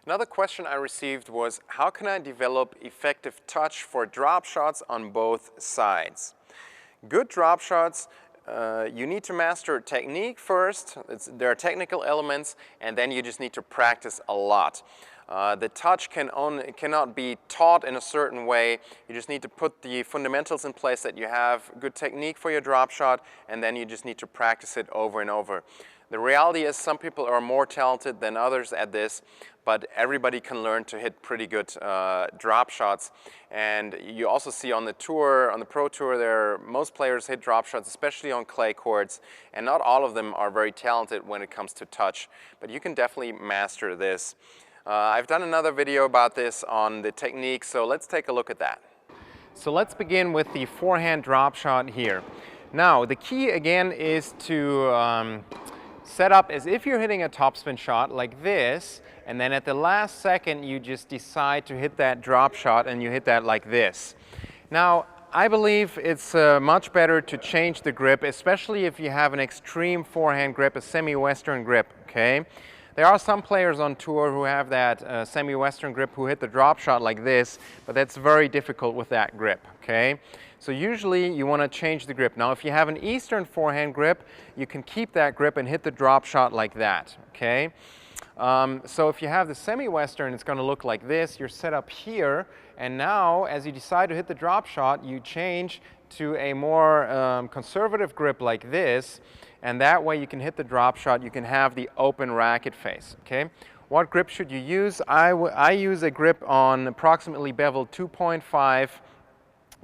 Another question I received was, how can I develop effective touch for drop shots on both sides? Good drop shots, you need to master technique first. There are technical elements, and then you just need to practice a lot. The touch cannot be taught in a certain way. You just need to put the fundamentals in place that you have good technique for your drop shot, and then you just need to practice it over and over. The reality is some people are more talented than others at this, but everybody can learn to hit pretty good drop shots. And you also see on the tour, on the pro tour, most players hit drop shots, especially on clay courts, and not all of them are very talented when it comes to touch, but you can definitely master this. I've done another video about this on the technique, so let's take a look at that. So let's begin with the forehand drop shot here. Now, the key again is to set up as if you're hitting a topspin shot like this, and then at the last second you just decide to hit that drop shot and you hit that like this. Now, I believe it's much better to change the grip, especially if you have an extreme forehand grip, a semi-western grip, okay? There are some players on tour who have that semi-western grip who hit the drop shot like this, but that's very difficult with that grip, okay? So usually you want to change the grip. Now if you have an eastern forehand grip, you can keep that grip and hit the drop shot like that, okay? So if you have the semi-western, it's going to look like this. You're set up here, and now as you decide to hit the drop shot, you change to a more conservative grip like this, and that way you can hit the drop shot, you can have the open racket face, okay? What grip should you use? I use a grip on approximately bevel 2.5,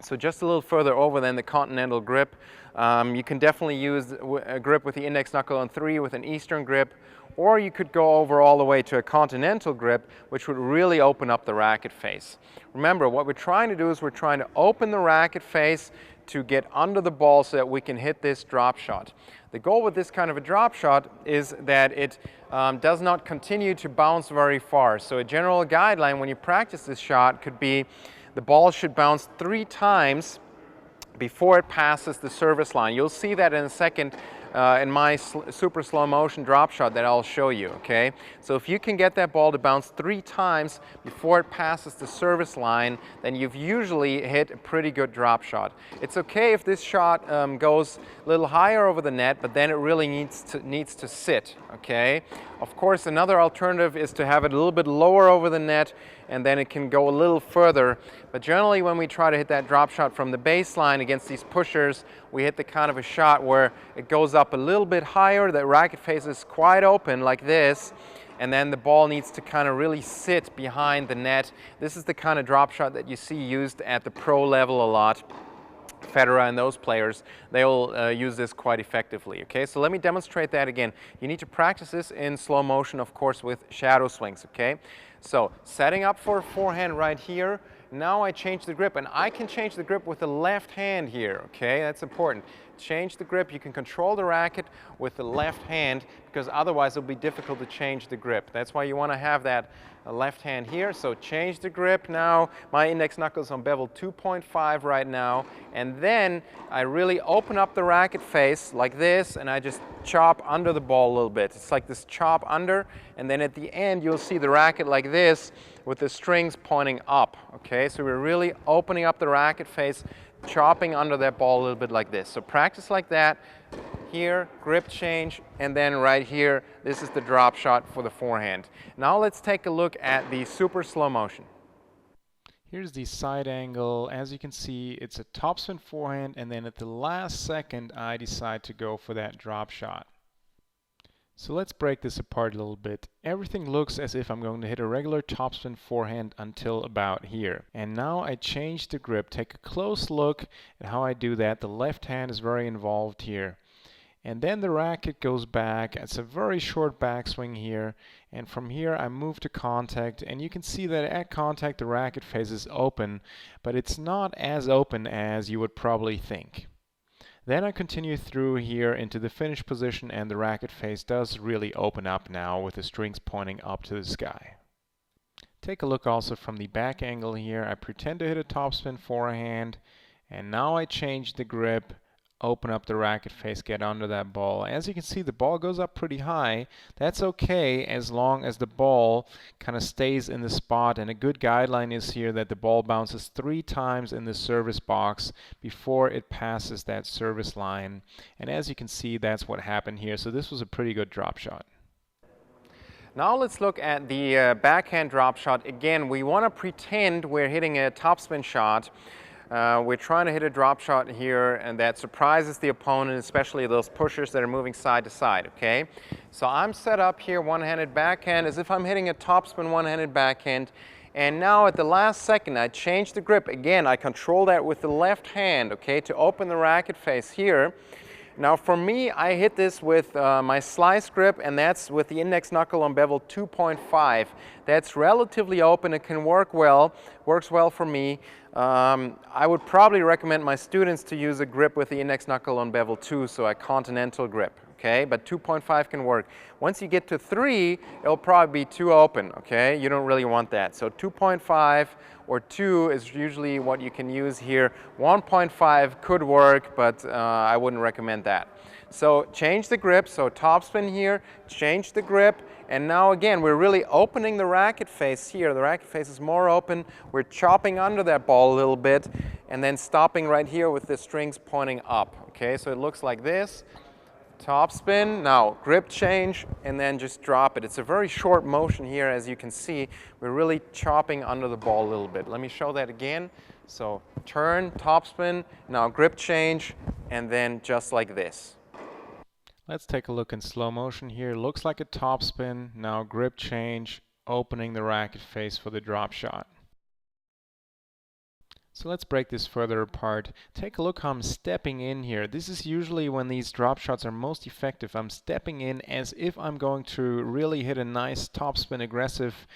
so just a little further over than the continental grip. You can definitely use a grip with the index knuckle on 3 with an eastern grip, or you could go over all the way to a continental grip, which would really open up the racket face. Remember, what we're trying to do is we're trying to open the racket face to get under the ball so that we can hit this drop shot. The goal with this kind of a drop shot is that it does not continue to bounce very far. So a general guideline when you practice this shot could be the ball should bounce 3 times before it passes the service line. You'll see that in a second in my super slow motion drop shot that I'll show you, okay? So if you can get that ball to bounce 3 times before it passes the service line, then you've usually hit a pretty good drop shot. It's okay if this shot goes a little higher over the net, but then it really needs to sit, okay? Of course, another alternative is to have it a little bit lower over the net, and then it can go a little further. But generally when we try to hit that drop shot from the baseline against these pushers, we hit the kind of a shot where it goes up a little bit higher, the racket face is quite open like this, and then the ball needs to kind of really sit behind the net. This is the kind of drop shot that you see used at the pro level a lot. Federer and those players, they'll use this quite effectively, okay? So let me demonstrate that again. You need to practice this in slow motion, of course, with shadow swings, okay? So setting up for a forehand right here. Now I change the grip, and I can change the grip with the left hand here, okay? That's important. Change the grip. You can control the racket with the left hand because otherwise it'll be difficult to change the grip. That's why you want to have that left hand here. So change the grip now. My index knuckle is on bevel 2.5 right now. And then I really open up the racket face like this, and I just chop under the ball a little bit. It's like this chop under, and then at the end you'll see the racket like this with the strings pointing up, okay? So we're really opening up the racket face, chopping under that ball a little bit like this. So practice like that. Here, grip change, and then right here, this is the drop shot for the forehand. Now let's take a look at the super slow motion. Here's the side angle. As you can see, it's a topspin forehand, and then at the last second, I decide to go for that drop shot. So let's break this apart a little bit. Everything looks as if I'm going to hit a regular topspin forehand until about here. And now I change the grip. Take a close look at how I do that. The left hand is very involved here. And then the racket goes back. It's a very short backswing here. And from here I move to contact. And you can see that at contact the racket face is open, but it's not as open as you would probably think. Then I continue through here into the finish position, and the racket face does really open up now with the strings pointing up to the sky. Take a look also from the back angle here. I pretend to hit a topspin forehand, and now I change the grip, open up the racket face, get under that ball. As you can see, the ball goes up pretty high. That's okay as long as the ball kind of stays in the spot, and a good guideline is here that the ball bounces 3 times in the service box before it passes that service line. And as you can see, that's what happened here. So this was a pretty good drop shot. Now let's look at the backhand drop shot. Again, we want to pretend we're hitting a topspin shot. We're trying to hit a drop shot here and that surprises the opponent, especially those pushers that are moving side to side, okay? So I'm set up here, one-handed backhand, as if I'm hitting a topspin one-handed backhand. And now at the last second, I change the grip. Again, I control that with the left hand, okay, to open the racket face here. Now for me, I hit this with my slice grip, and that's with the index knuckle on bevel 2.5. That's relatively open. It can work well, works well for me. I would probably recommend my students to use a grip with the index knuckle on bevel 2, so a continental grip. Okay, but 2.5 can work. Once you get to 3, it'll probably be too open, okay? You don't really want that. So 2.5 or 2 is usually what you can use here. 1.5 could work, but I wouldn't recommend that. So change the grip, so topspin here, change the grip, and now again, we're really opening the racket face here. The racket face is more open. We're chopping under that ball a little bit, and then stopping right here with the strings pointing up, okay? So it looks like this. Topspin, now grip change, and then just drop it. It's a very short motion here, as you can see. We're really chopping under the ball a little bit. Let me show that again. So turn, topspin, now grip change, and then just like this. Let's take a look in slow motion here. Looks like a topspin, now grip change, opening the racket face for the drop shot. So let's break this further apart. Take a look how I'm stepping in here. This is usually when these drop shots are most effective. I'm stepping in as if I'm going to really hit a nice topspin aggressive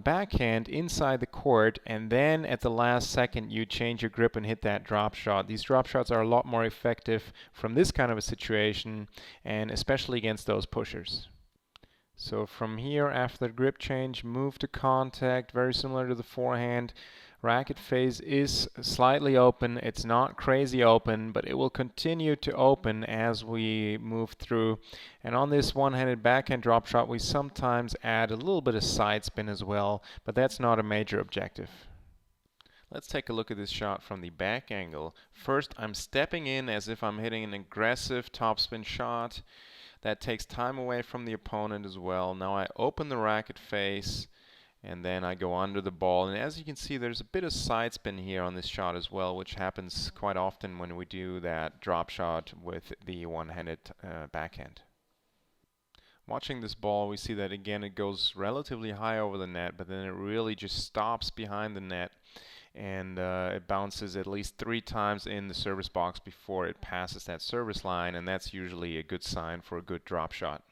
backhand inside the court, and then at the last second you change your grip and hit that drop shot. These drop shots are a lot more effective from this kind of a situation, and especially against those pushers. So from here, after the grip change, move to contact, very similar to the forehand. Racket face is slightly open. It's not crazy open, but it will continue to open as we move through. And on this one-handed backhand drop shot, we sometimes add a little bit of side spin as well, but that's not a major objective. Let's take a look at this shot from the back angle. First, I'm stepping in as if I'm hitting an aggressive topspin shot. That takes time away from the opponent as well. Now I open the racket face, and then I go under the ball. And as you can see, there's a bit of side spin here on this shot as well, which happens quite often when we do that drop shot with the one-handed backhand. Watching this ball, we see that again it goes relatively high over the net, but then it really just stops behind the net, and it bounces at least 3 times in the service box before it passes that service line, and that's usually a good sign for a good drop shot.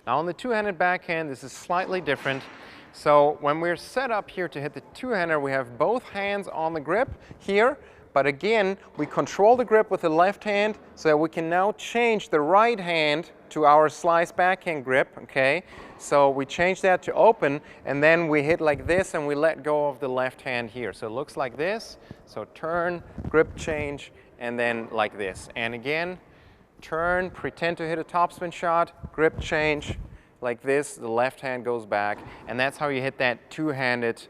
Now on the two-handed backhand, this is slightly different. So when we're set up here to hit the two-hander, we have both hands on the grip here, but again, we control the grip with the left hand so that we can now change the right hand to our slice backhand grip, okay? So we change that to open, and then we hit like this and we let go of the left hand here. So it looks like this. So turn, grip change, and then like this. And again, turn, pretend to hit a topspin shot, grip change, like this, the left hand goes back, and that's how you hit that two-handed,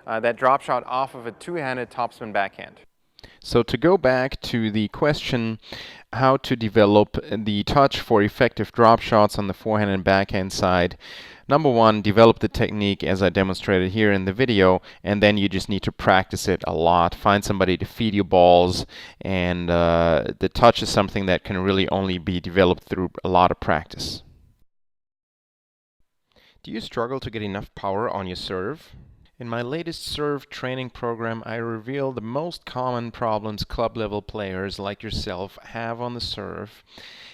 that drop shot off of a two-handed topspin backhand. So to go back to the question, how to develop the touch for effective drop shots on the forehand and backhand side. Number one, develop the technique as I demonstrated here in the video, and then you just need to practice it a lot. Find somebody to feed you balls, and the touch is something that can really only be developed through a lot of practice. Do you struggle to get enough power on your serve? In my latest serve training program, I reveal the most common problems club level players like yourself have on the serve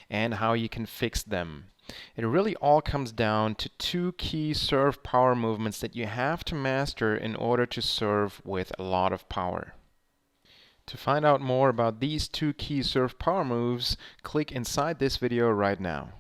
and how you can fix them. It really all comes down to 2 key serve power movements that you have to master in order to serve with a lot of power. To find out more about these 2 key serve power moves, click inside this video right now.